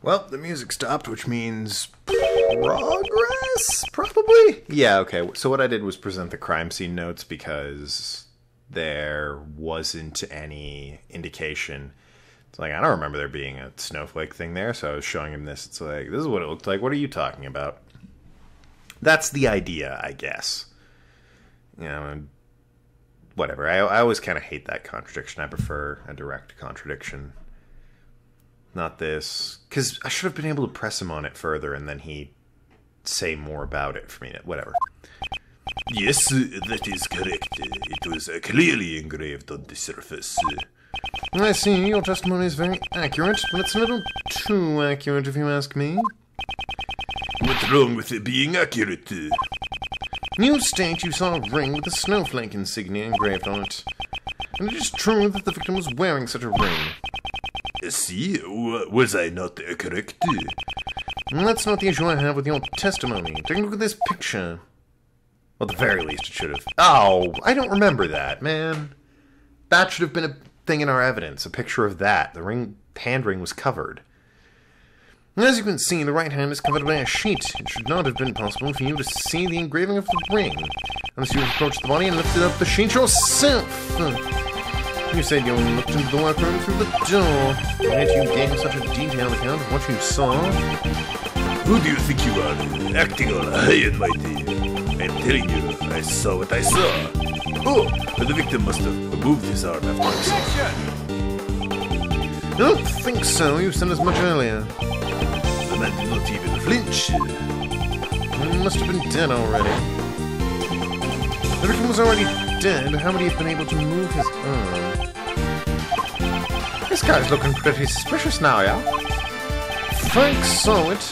Well, the music stopped, which means progress, probably? Yeah, okay. So what I did was present the crime scene notes because there wasn't any indication. It's like, I don't remember there being a snowflake thing there, so I was showing him this. It's like, this is what it looked like. What are you talking about? That's the idea, I guess. You know, and whatever. I always kind of hate that contradiction. I prefer a direct contradiction. Not this. Because I should have been able to press him on it further and then he'd say more about it for me. Whatever. Yes, that is correct. It was clearly engraved on the surface. I see. Your testimony is very accurate, but it's a little too accurate if you ask me. What's wrong with it being accurate? You state you saw a ring with a snowflake insignia engraved on it. And it is true that the victim was wearing such a ring. See, was I not correct? That's not the issue I have with your testimony. Take a look at this picture. Well, at the very least, it should have... Oh, I don't remember that, man. That should have been a thing in our evidence. A picture of that. The hand ring was covered. As you can see, the right hand is covered by a sheet. It should not have been possible for you to see the engraving of the ring, unless you approached the body and lifted up the sheet yourself. You said you only looked into the workroom through the door, yet you gave such a detailed account of what you saw. Who do you think you are, acting all high and mighty? I'm telling you, I saw what I saw. Oh, but the victim must have moved his arm afterwards. I don't think so. You said as much earlier. The man did not even flinch. He must have been dead already. The victim was already dead. How would he have been able to move his arm? This guy's looking pretty suspicious now, yeah? Frank saw it.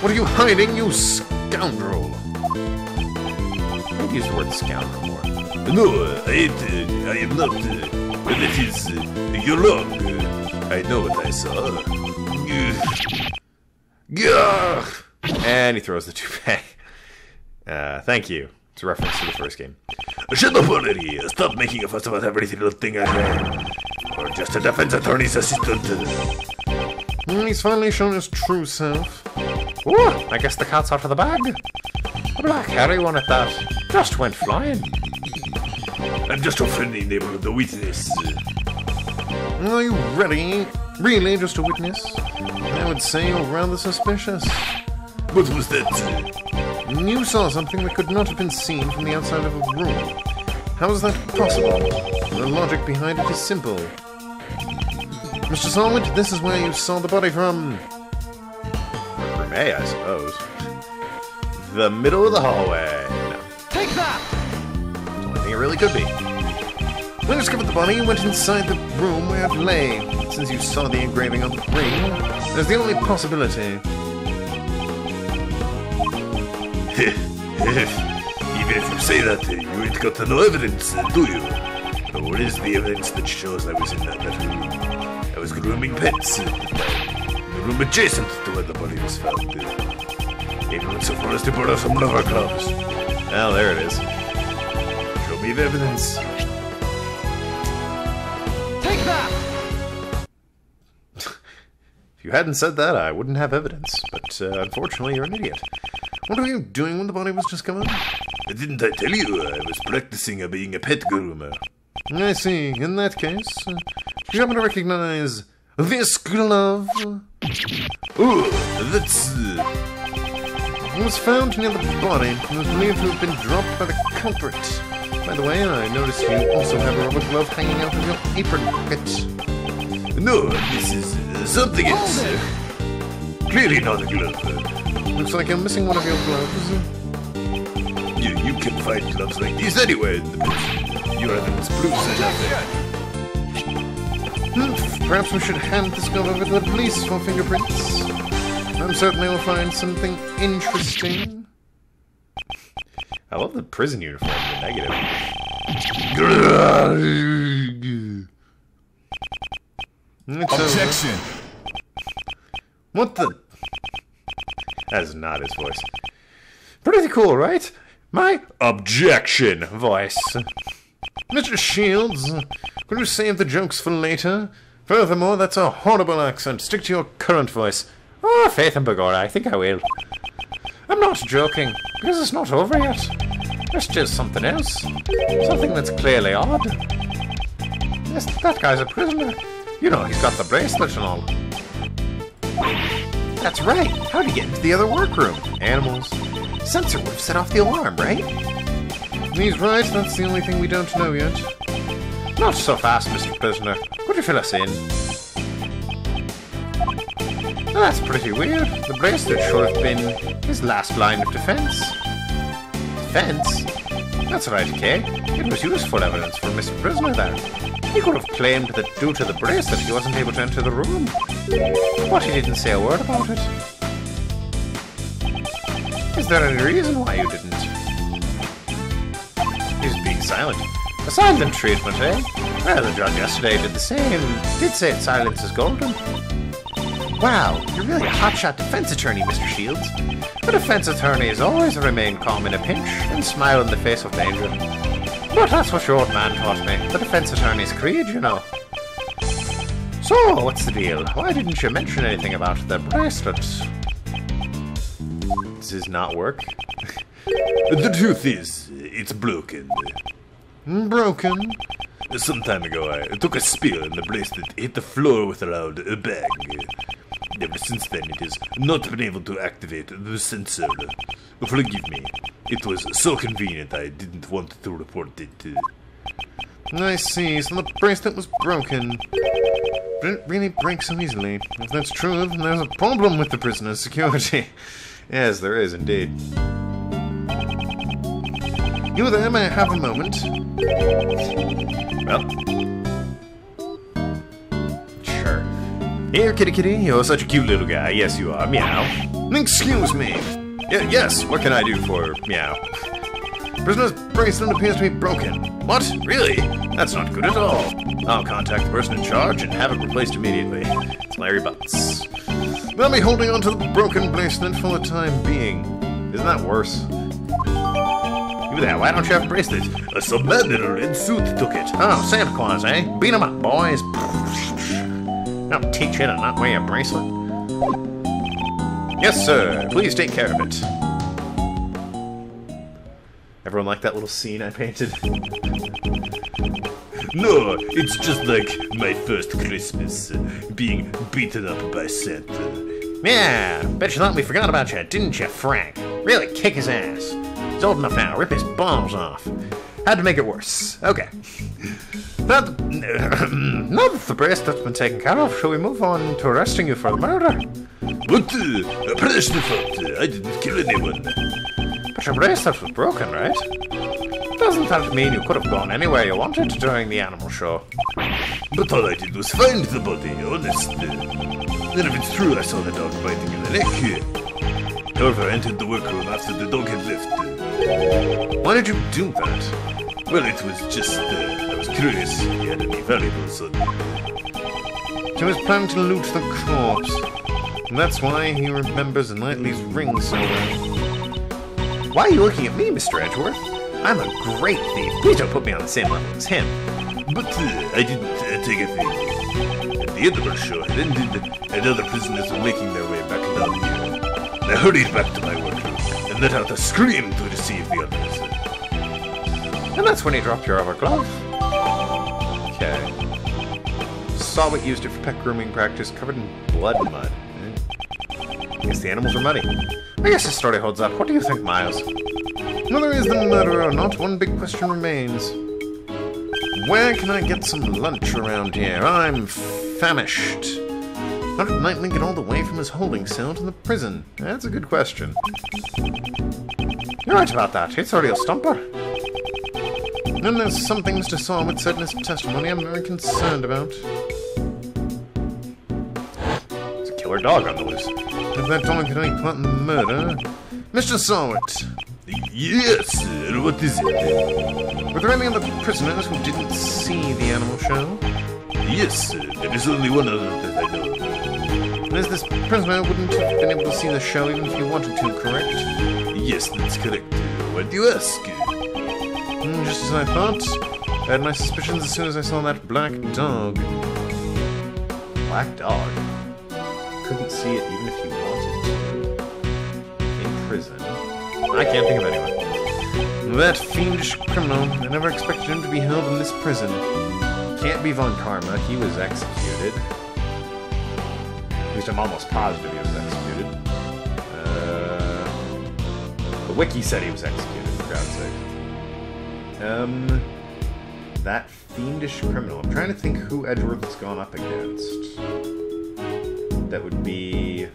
What are you hiding, you scoundrel? I don't use the word scoundrel more. No, I am not. That is, you're wrong. I know what I saw. And he throws the toupee. Thank you. It's a reference to the first game. Shut up already. Stop making a fuss about every little thing I heard. Or just a defense attorney's assistant. He's finally shown his true self. Ooh, I guess the cat's out of the bag. A black hairy one at that. Just went flying. I'm just a friendly neighborhood witness. Are you ready? Really just a witness? I would say you're rather suspicious. What was that? You saw something that could not have been seen from the outside of a room. How is that possible? The logic behind it is simple. Mr. Solid, this is where you saw the body from. From A, I suppose. The middle of the hallway. No. Take that! That's the only thing it really could be. When you discovered the body, you went inside the room where it lay. Since you saw the engraving on the ring, there's the only possibility. Even if you say that, you ain't got no evidence, do you? What is the evidence that shows I was in that room? I was grooming pets in the room adjacent to where the body was found. Even went so far as to borrow some lover gloves. Well, there it is. Show me the evidence. Take that! If you hadn't said that, I wouldn't have evidence. But unfortunately, you're an idiot. What were you doing when the body was discovered? Didn't I tell you I was practicing being a pet groomer? I see. In that case, do you happen to recognize this glove? Oh, that's... It was found near the body and was believed to have been dropped by the culprit. By the way, I noticed you also have a rubber glove hanging out of your apron pocket. No, this is something else. Clearly not a glove. Looks like you're missing one of your gloves. You can find gloves like these anywhere in the prison. Your evidence proves nothing. Perhaps we should hand this glove over to the police for fingerprints. I'm certain they will find something interesting. I love the prison uniform, the negative. Objection! What the... That is not his voice. Pretty cool, right? My objection voice. Mr. Shields, could you save the jokes for later? Furthermore, that's a horrible accent. Stick to your current voice. Oh, Faith and Begorra, I think I will. I'm not joking, because it's not over yet. There's just something else. Something that's clearly odd. Yes, that guy's a prisoner. You know, he's got the bracelet and all. That's right. How'd he get into the other workroom? Animals. Sensor would have set off the alarm, right? He's right, that's the only thing we don't know yet. Not so fast, Mr. Prisoner. Could you fill us in? Well, that's pretty weird. The bracelet should have been his last line of defense. Defense? That's right, Kay. It was useful evidence for Mr. Prisoner there. He could have claimed that due to the bracelet he wasn't able to enter the room. But he didn't say a word about it. Is there any reason why you didn't? He's being silent. A silent treatment, eh? Well, the judge yesterday did the same. Did say silence is golden. Wow, you're really a hotshot defense attorney, Mr. Shields. A defense attorney has always remained calm in a pinch and smile in the face of danger. But that's what your old man taught me. The defense attorney's creed, you know. So, what's the deal? Why didn't you mention anything about the bracelet? Does this not work? The truth is, it's broken. Broken? Some time ago, I took a spill and the bracelet hit the floor with a loud bang. Ever since then, it has not been able to activate the sensor. Forgive me. It was so convenient I didn't want to report it. I see, so the bracelet was broken. But it really breaks so easily. If that's true, then there's a problem with the prisoner's security. Yes, there is indeed. You there, may I have a moment? Well, sure. Here, kitty kitty, you're such a cute little guy. Yes, you are. Meow. Excuse me. Yes, what can I do for meow? Prisoner's bracelet appears to be broken. What? Really? That's not good at all. I'll contact the person in charge and have it replaced immediately. It's Larry Butts. They'll be holding on to the broken bracelet for the time being. Isn't that worse? You there, why don't you have a bracelet? Some man in a red suit took it. Oh, Santa Claus, eh? Beat 'em up, boys. I'll teach you to not wear a bracelet. Yes, sir. Please take care of it. Everyone like that little scene I painted? No, it's just like my first Christmas, being beaten up by Santa. Yeah, bet you thought we forgot about you, didn't you, Frank? Really kick his ass. He's old enough now, rip his balls off. Had to make it worse. Okay. Now that the bracelet's been taken care of, shall we move on to arresting you for the murder? But, I didn't kill anyone. But your bracelet was broken, right? Doesn't that mean you could have gone anywhere you wanted during the animal show? But all I did was find the body, honest. Then if it's true I saw the dog biting in the neck. However, I entered the workroom after the dog had left. Why did you do that? Well, it was just, I was curious if he had any valuables on him. He was planning to loot the corpse. And that's why he remembers Knightley's ring so well. Why are you looking at me, Mr. Edgeworth? I'm a great thief. Please don't put me on the same level as him. But I didn't take a thing. At the animal show had ended, and other prisoners were making their way back down here. I hurried back to my workroom and let out a scream to deceive the others. And that's when he dropped your other glove. Okay. Saw what used it for pet grooming practice, covered in blood and mud. I guess the animals are muddy. I guess this story holds up. What do you think, Miles? Whether he's the murderer or not, one big question remains. Where can I get some lunch around here? I'm famished. How did Knightley get all the way from his holding cell to the prison? That's a good question. You're right about that. It's a real stumper. And there's some things Mr. Sawwood said in his testimony I'm very concerned about. There's a killer dog on the loose. If that dog had any part in the murder... Mr. Sawwood! Yes, what is it? Were there any other prisoners who didn't see the animal show? Yes, there is only one other that I know. And as this prisoner wouldn't have been able to see the show even if he wanted to, correct? Yes, that's correct. Why do you ask? Just as I thought. I had my suspicions as soon as I saw that black dog. Black dog? couldn't see it even if he wanted to. In prison. I can't think of anyone. That fiendish criminal. I never expected him to be held in this prison. Can't be Von Karma. He was executed. At least I'm almost positive he was executed. The wiki said he was executed, for God's sake. That fiendish criminal. I'm trying to think who Edgeworth has gone up against. That would be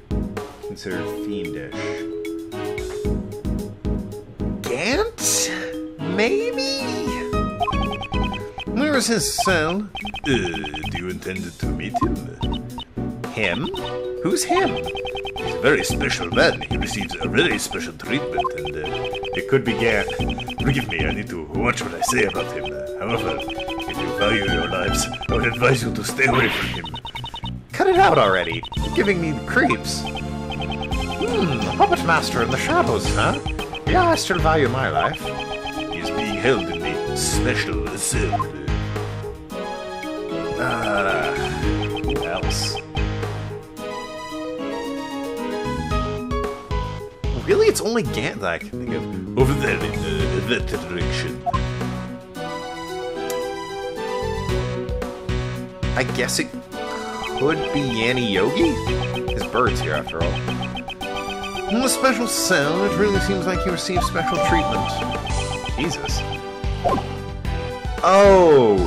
considered fiendish. Gant? Maybe? Where is his cell? Do you intend to meet him? Him? Who's him? He's a very special man. He receives a very special treatment, and It could be Gant. forgive me, I need to watch what I say about him. However, if you value your lives, I would advise you to stay away from him. Cut it out already. You're giving me the creeps. Puppet master in the shadows, huh? Yeah, I still value my life. He is being held in the special cell. Who else? Really? It's only Gant that I can think of. Over there in that direction. I guess it could be Yanni Yogi? His bird's here after all. In the special cell, it really seems like he received special treatment. Jesus. Oh,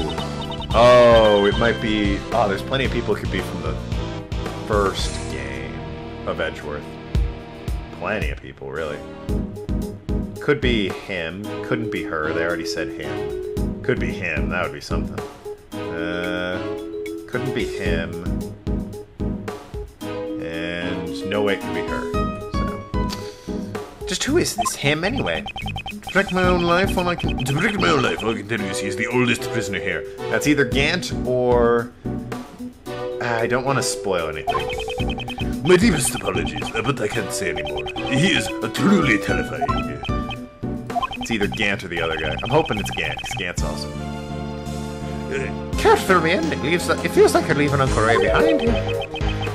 it might be... Oh, there's plenty of people who could be from the first game of Edgeworth. Plenty of people, really. Could be him. Couldn't be her. They already said him. Could be him. That would be something. Couldn't be him. And no way it could be her. So. Just who is this him, anyway? To protect my own life, all I can... To protect my own life, all I can tell you is he is the oldest prisoner here. That's either Gant or... I don't want to spoil anything. My deepest apologies, but I can't say anymore. He is truly terrifying. It's either Gant or the other guy. I'm hoping it's Gant, because Gant's awesome. Care to fill me in? It feels like you're leaving Uncle Ray behind you.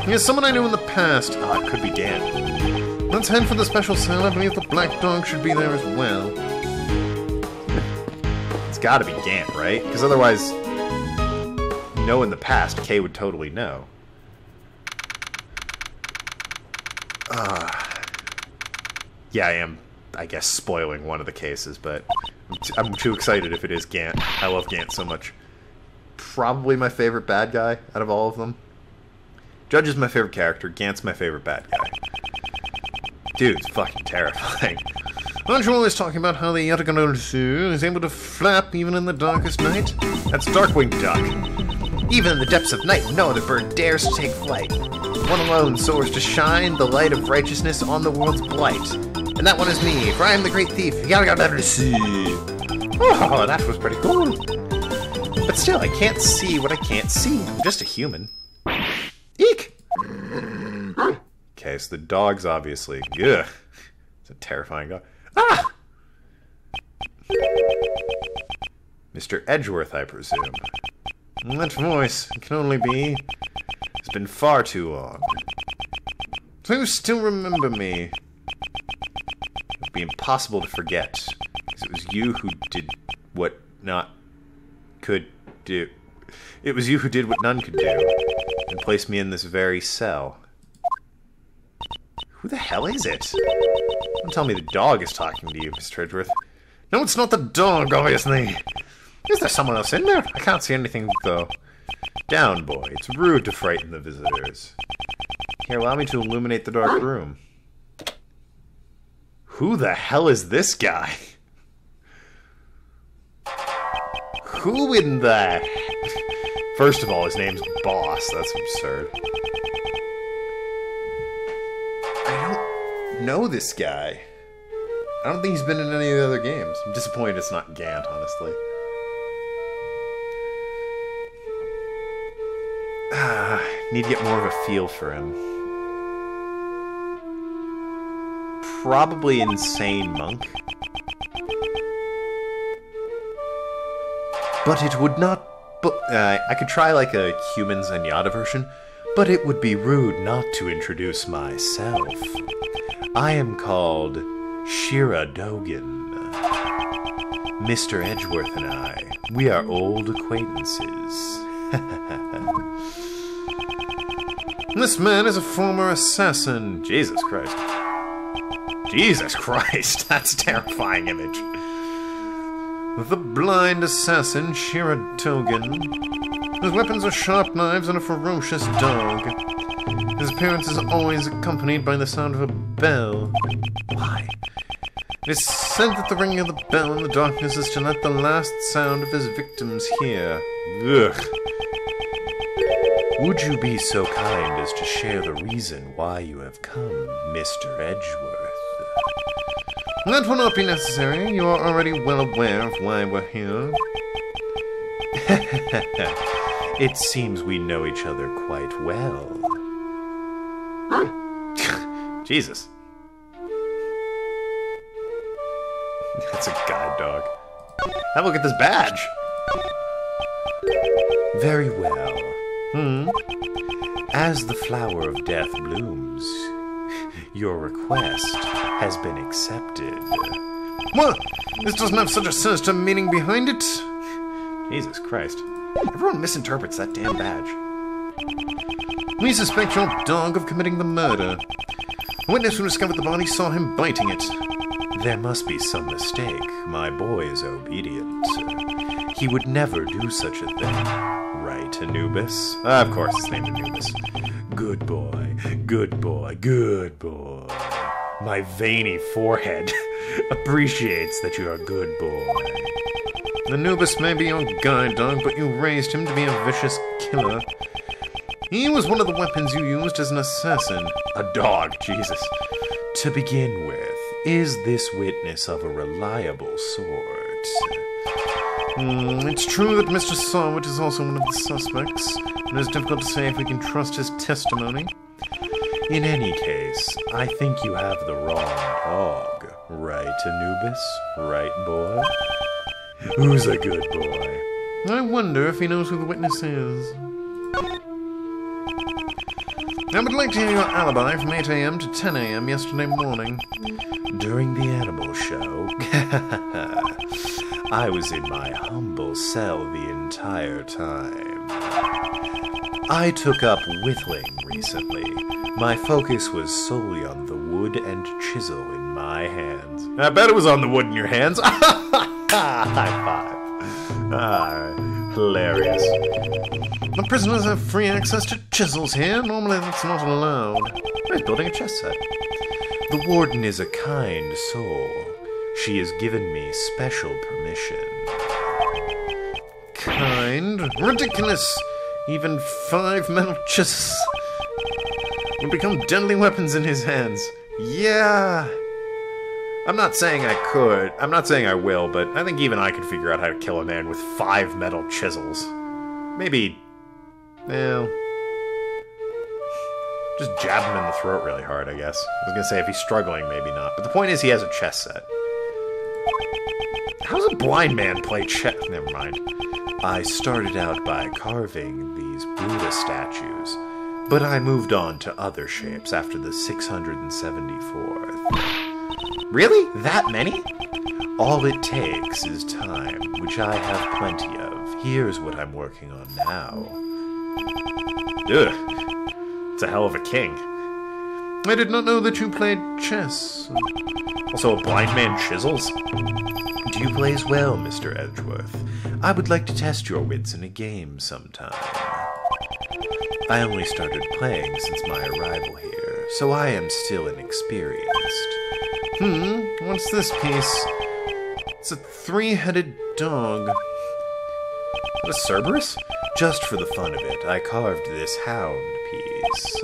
He's someone I knew in the past. Oh, it could be Gant. Let's head for the special cell. I believe the black dog should be there as well. It's gotta be Gant, right? Because otherwise, in the past, Kay would totally know. Yeah, I am, I guess, spoiling one of the cases, but I'm too excited if it is Gant. I love Gant so much. Probably my favorite bad guy out of all of them. Judge is my favorite character. Gant's my favorite bad guy. Dude's fucking terrifying. Aren't you always talking about how the Yataganotsu is able to flap even in the darkest night? That's Darkwing Duck. Even in the depths of night, no other bird dares to take flight. One alone soars to shine the light of righteousness on the world's blight. And that one is me, for I am the great thief. Yataganotsu. Oh, that was pretty cool. But still, I can't see what I can't see. I'm just a human. Eek! Okay, so the dog's obviously... Ugh. It's a terrifying dog. Ah! Mr. Edgeworth, I presume. That voice, it can only be... It's been far too long. So you still remember me? It would be impossible to forget. Because it was you who did what not could do. It was you who did what none could do. And placed me in this very cell. Who the hell is it? Don't tell me the dog is talking to you, Mr. Edgeworth. No, it's not the dog, obviously. Is there someone else in there? I can't see anything, though. Down, boy. It's rude to frighten the visitors. Here, allow me to illuminate the dark room. Who the hell is this guy? Who in the... First of all, his name's Boss. That's absurd. I don't know this guy. I don't think he's been in any of the other games. I'm disappointed it's not Gant, honestly. Need to get more of a feel for him. Probably Insane Monk. But it would not... I could try like a Human Zenyatta version. But it would be rude not to introduce myself. I am called Shira Dogan. Mr. Edgeworth and I, we are old acquaintances. This man is a former assassin. Jesus Christ. Jesus Christ, that's a terrifying image. The blind assassin, Shira Dogan. His weapons are sharp knives and a ferocious dog. His appearance is always accompanied by the sound of a bell. Why? It is said that the ringing of the bell in the darkness is to let the last sound of his victims hear. Ugh. Would you be so kind as to share the reason why you have come, Mr. Edgeworth? That will not be necessary. You are already well aware of why we're here. It seems we know each other quite well. Jesus. That's a guide dog. Have a look at this badge. Very well. As the flower of death blooms, your request has been accepted. What? This doesn't have such a sinister meaning behind it? Jesus Christ. Everyone misinterprets that damn badge. We suspect your dog of committing the murder. A witness who discovered the body saw him biting it. There must be some mistake. My boy is obedient. He would never do such a thing. Right, Anubis? Of course, his name is Anubis. Good boy, good boy, good boy. My veiny forehead appreciates that you're a good boy. Anubis may be your guide dog, but you raised him to be a vicious killer. He was one of the weapons you used as an assassin. A dog, Jesus. To begin with, is this witness of a reliable sort? It's true that Mr. Sawwit is also one of the suspects. It is difficult to say if we can trust his testimony. In any case, I think you have the wrong dog. Right, Anubis? Right, boy? Who's a good boy? I wonder if he knows who the witness is. I would like to hear your alibi from 8 a.m. to 10 a.m. yesterday morning. During the animal show, I was in my humble cell the entire time. I took up whittling recently. My focus was solely on the wood and chisel in my hands. I bet it was on the wood in your hands. High five. Hilarious. The prisoners have free access to chisels here. Normally that's not allowed. He's building a chess set. The warden is a kind soul. She has given me special permission. Kind? Ridiculous! Even 5 metal chisels would become deadly weapons in his hands. Yeah. I'm not saying I could. I'm not saying I will, but I think even I could figure out how to kill a man with 5 metal chisels. Maybe... well... just jab him in the throat really hard, I guess. I was gonna say, if he's struggling, maybe not. But the point is, he has a chess set. How does a blind man play chess? Never mind. I started out by carving these Buddha statues, but I moved on to other shapes after the 674th. Really? That many? All it takes is time, which I have plenty of. Here's what I'm working on now. Ugh. It's a hell of a king. I did not know that you played chess. Also, a blind man chisels? Do you play as well, Mr. Edgeworth? I would like to test your wits in a game sometime. I only started playing since my arrival here, so I am still inexperienced. What's this piece? It's a 3-headed dog. What, a Cerberus? Just for the fun of it, I carved this hound piece.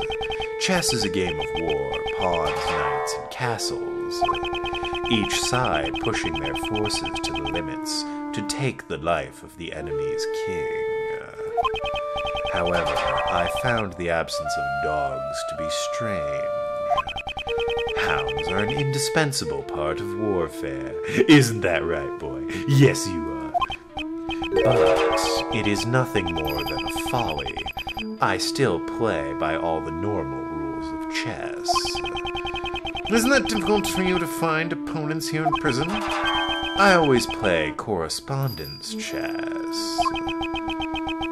Chess is a game of war, pawns, knights, and castles. Each side pushing their forces to the limits to take the life of the enemy's king. However, I found the absence of dogs to be strange. Hounds are an indispensable part of warfare. Isn't that right, boy? Yes, you are. But it is nothing more than a folly I still play by all the normal rules of chess. Isn't that difficult for you to find opponents here in prison? I always play correspondence chess.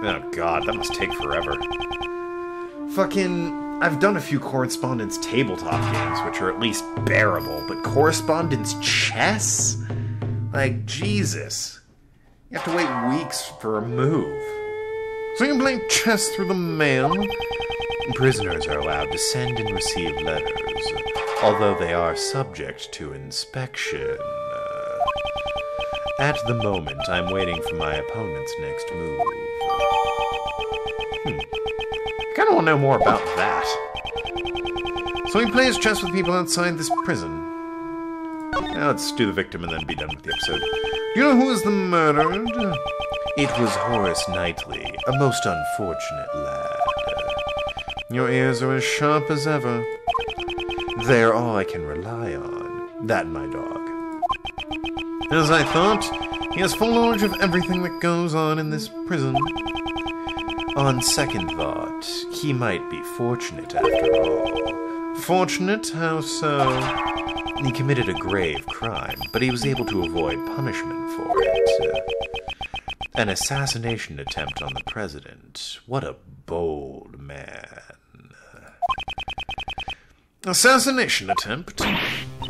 Oh god, that must take forever. I've done a few correspondence tabletop games, which are at least bearable, but correspondence chess? Like, Jesus. You have to wait weeks for a move. So you play chess through the mail? Prisoners are allowed to send and receive letters, although they are subject to inspection. At the moment, I'm waiting for my opponent's next move. I kind of want to know more about that. So he plays chess with people outside this prison. Now let's do the victim and then be done with the episode. Do you know who was the murdered? It was Horace Knightley, a most unfortunate lad. Your ears are as sharp as ever. They're all I can rely on. That and my dog. As I thought, he has full knowledge of everything that goes on in this prison. On second thought, he might be fortunate after all. Fortunate? How so? He committed a grave crime, but he was able to avoid punishment for it. An assassination attempt on the president. What a bold man. Assassination attempt?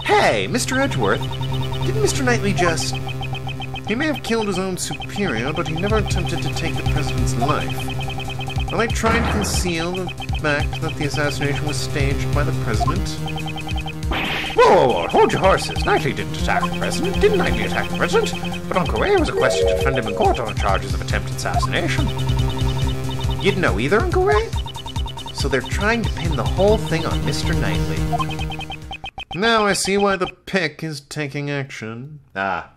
Hey, Mr. Edgeworth, didn't Mr. Knightley just... He may have killed his own superior, but he never attempted to take the president's life. Are they trying to conceal the fact that the assassination was staged by the president? Whoa, hold your horses. Knightley didn't attack the president. Didn't Knightley attack the president? But on Correa was requested to defend him in court on charges of attempted assassination. You didn't know either, Uncle Ray? So they're trying to pin the whole thing on Mr. Knightley. Now I see why the pick is taking action. Ah.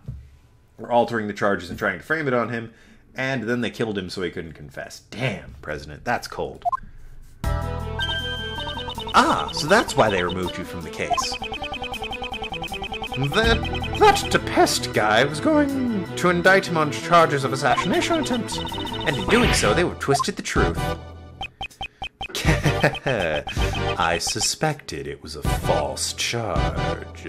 We're altering the charges and trying to frame it on him, and then they killed him so he couldn't confess. Damn, President, that's cold. Ah, so that's why they removed you from the case. That DePest guy was going to indict him on charges of assassination attempt. And in doing so, they were twisted the truth. I suspected it was a false charge.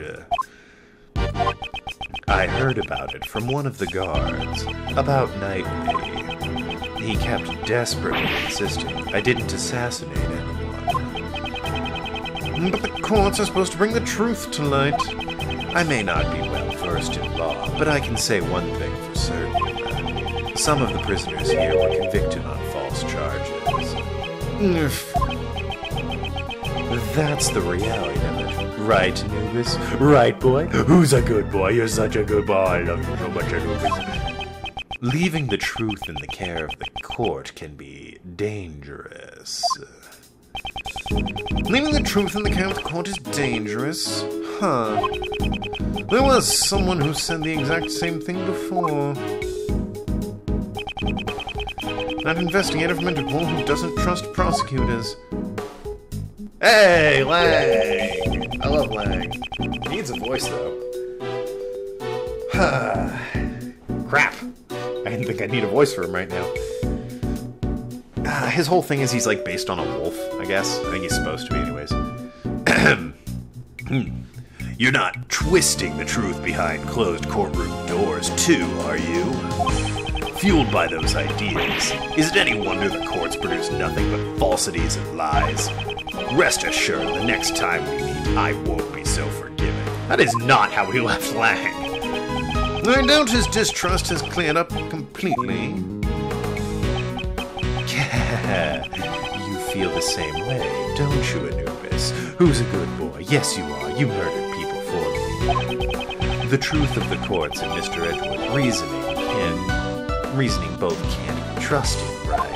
I heard about it from one of the guards, about Knightley. He kept desperately insisting I didn't assassinate anyone. But the courts are supposed to bring the truth to light. I may not be well versed in law, but I can say one thing for certain. Some of the prisoners here were convicted on false charges. That's the reality of it. Right, Anubis? Right, boy? Who's a good boy? You're such a good boy. I love you so much, Anubis. Leaving the truth in the care of the court can be dangerous. Leaving the truth in the care of the court is dangerous? Huh. There was someone who said the exact same thing before. That investigator from Interpol who doesn't trust prosecutors. Hey, Lang! I love Lang. He needs a voice, though. Crap. I didn't think I'd need a voice for him right now. His whole thing is he's, like, based on a wolf, I guess. I think he's supposed to be, anyways. You're not twisting the truth behind closed courtroom doors, too, are you? Fueled by those ideas, is it any wonder the courts produce nothing but falsities and lies? Rest assured, the next time we meet, I won't be so forgiving. That is not how we left Lang. I doubt his distrust has cleared up completely. You feel the same way, don't you, Anubis? Who's a good boy? Yes, you are. You murdered people for me. The truth of the courts and Mr. Edgeworth reasoning both can be trusted, right?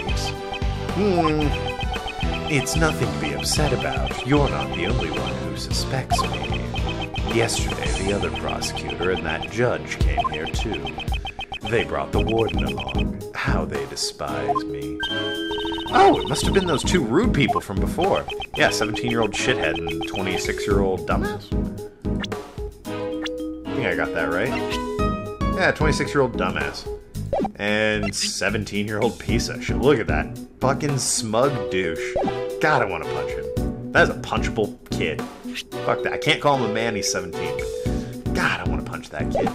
It's nothing to be upset about. You're not the only one who suspects me. Yesterday, the other prosecutor and that judge came here, too. They brought the warden along. How they despise me. Oh, it must have been those two rude people from before. Yeah, 17-year-old shithead and 26-year-old dumbass. I think I got that right. Yeah, 26-year-old dumbass. And 17-year-old piece of shit. Look at that. fucking smug douche. God, I want to punch him. That is a punchable kid. Fuck that. I can't call him a man, he's 17. But God, I want to punch that kid.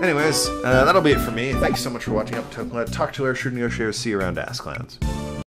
Anyways, that'll be it for me. Thank you so much for watching up Tokenlad. Talk to our shooting negotiators. See you around Ass Clowns.